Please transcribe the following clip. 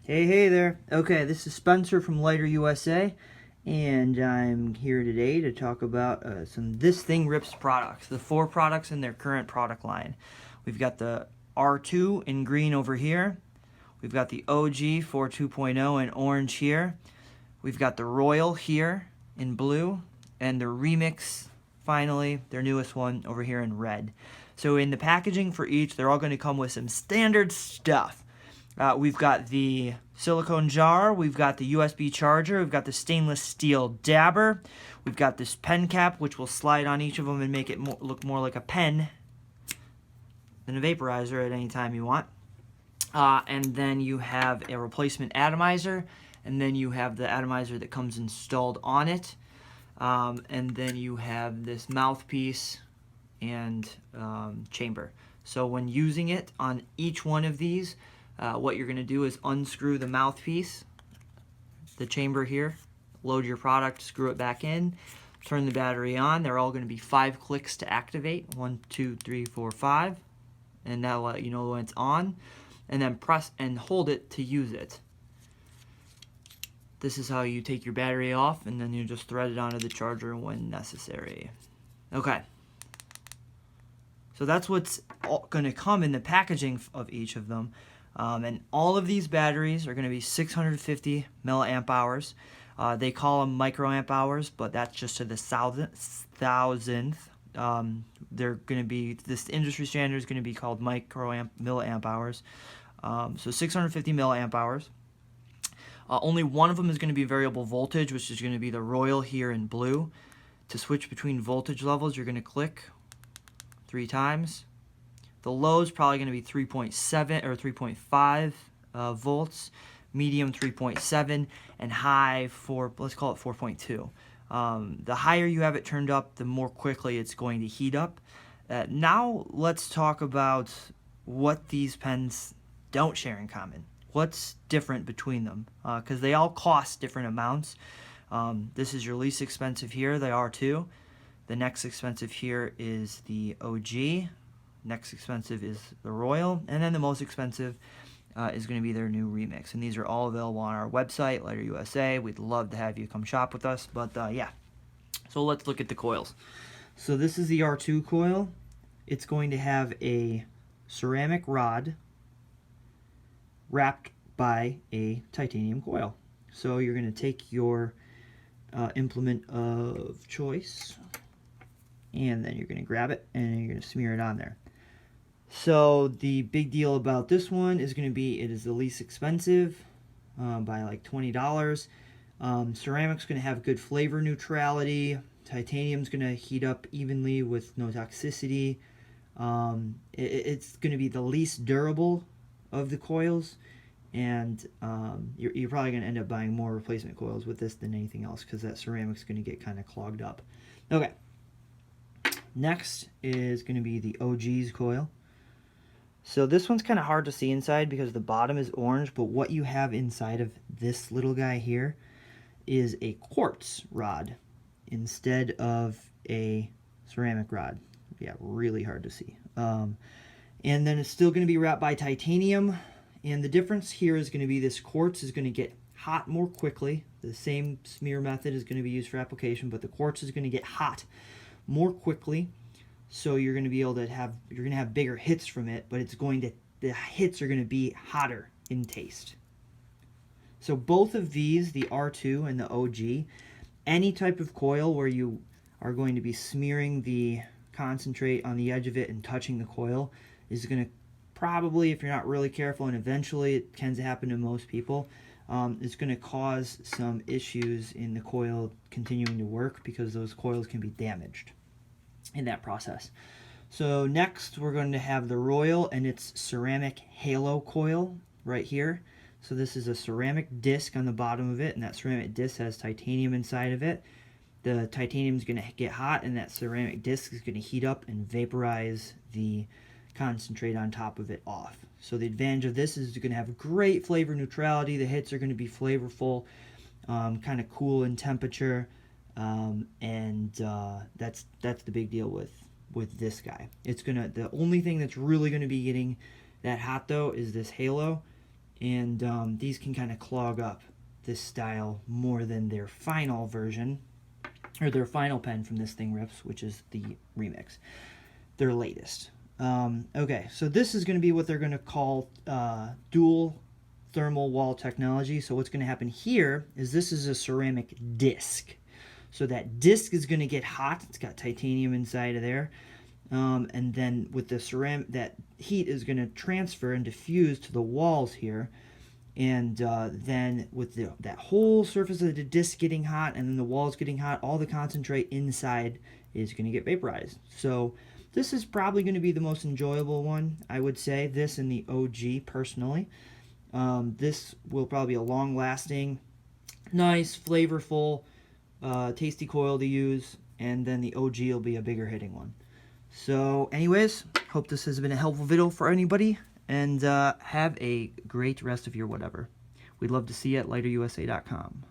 Hey there. Okay, this is Spencer from Lighter USA, and I'm here today to talk about some This Thing Rips products, the 4 products in their current product line. We've got the R2 in green over here. We've got the OG Four2.0 in orange here. We've got the Roil here in blue, and the ReMix, finally, their newest one, over here in red. So in the packaging for each, they're all going to come with some standard stuff. We've got the silicone jar, we've got the USB charger, we've got the stainless steel dabber, we've got this pen cap which will slide on each of them and make it look more like a pen than a vaporizer at any time you want. And then you have a replacement atomizer, and then you have the atomizer that comes installed on it, and then you have this mouthpiece and chamber. So when using it on each one of these, what you're going to do is unscrew the mouthpiece, the chamber here, load your product, screw it back in, turn the battery on. They're all going to be 5 clicks to activate. 1, 2, 3, 4, 5. And that'll let you know when it's on. And then press and hold it to use it. This is how you take your battery off, and then you just thread it onto the charger when necessary. Okay. So that's what's going to come in the packaging of each of them. And all of these batteries are going to be 650 milliamp hours. They call them microamp hours, but that's just to the thousandth. They're going to be, this industry standard is going to be called milliamp hours. So 650 milliamp hours. Only one of them is going to be variable voltage, which is going to be the Roil here in blue. To switch between voltage levels, you're going to click 3 times. The low is probably going to be 3.7 or 3.5 volts, medium 3.7, and high let's call it 4.2. The higher you have it turned up, the more quickly it's going to heat up. Now let's talk about what these pens don't share in common. What's different between them? Because they all cost different amounts. This is your least expensive here, the R2. The next expensive here is the OG. Next expensive is the Roil, and then the most expensive is going to be their new ReMix. And these are all available on our website, Lighter USA. We'd love to have you come shop with us, but yeah. So let's look at the coils. So this is the R2 coil. It's going to have a ceramic rod wrapped by a titanium coil. So you're going to take your implement of choice, and then you're going to grab it and you're going to smear it on there. So the big deal about this one is going to be it is the least expensive by like $20. Ceramic's going to have good flavor neutrality. Titanium's going to heat up evenly with no toxicity. It's going to be the least durable of the coils, and you're probably going to end up buying more replacement coils with this than anything else because that ceramic's going to get kind of clogged up. Okay. Next is going to be the OG's coil. So this one's kind of hard to see inside because the bottom is orange, but what you have inside of this little guy here is a quartz rod instead of a ceramic rod. Yeah, really hard to see. And then it's still going to be wrapped by titanium, and the difference here is going to be this quartz is going to get hot more quickly. The same smear method is going to be used for application, but the quartz is going to get hot more quickly. So you're going to be able to have bigger hits from it, but the hits are going to be hotter in taste. So both of these, the R2 and the OG, any type of coil where you are going to be smearing the concentrate on the edge of it and touching the coil is going to probably, if you're not really careful, and eventually it tends to happen to most people, it's going to cause some issues in the coil continuing to work because those coils can be damaged in that process. So next we're going to have the Roil and its ceramic halo coil right here. So this is a ceramic disc on the bottom of it, and that ceramic disc has titanium inside of it. The titanium is going to get hot, and that ceramic disc is going to heat up and vaporize the concentrate on top of it off. So the advantage of this is you're going to have great flavor neutrality. The hits are going to be flavorful, kind of cool in temperature. That's the big deal with this guy. The only thing that's really gonna be getting that hot though is this halo, and these can kind of clog up this style more than their final version, or their final pen from This Thing Rips, which is the ReMix, their latest. Okay, so this is going to be what they're going to call dual thermal wall technology. So what's going to happen here is this is a ceramic disc. So that disc is going to get hot. It's got titanium inside of there. And then with the ceramic, that heat is going to transfer and diffuse to the walls here. And then with that whole surface of the disc getting hot and then the walls getting hot, all the concentrate inside is going to get vaporized. So this is probably going to be the most enjoyable one, I would say. This and the OG, personally. This will probably be a long-lasting, nice, flavorful, tasty coil to use. And then the OG will be a bigger hitting one. So anyways, hope this has been a helpful video for anybody. And have a great rest of your whatever. We'd love to see you at lighterUSA.com.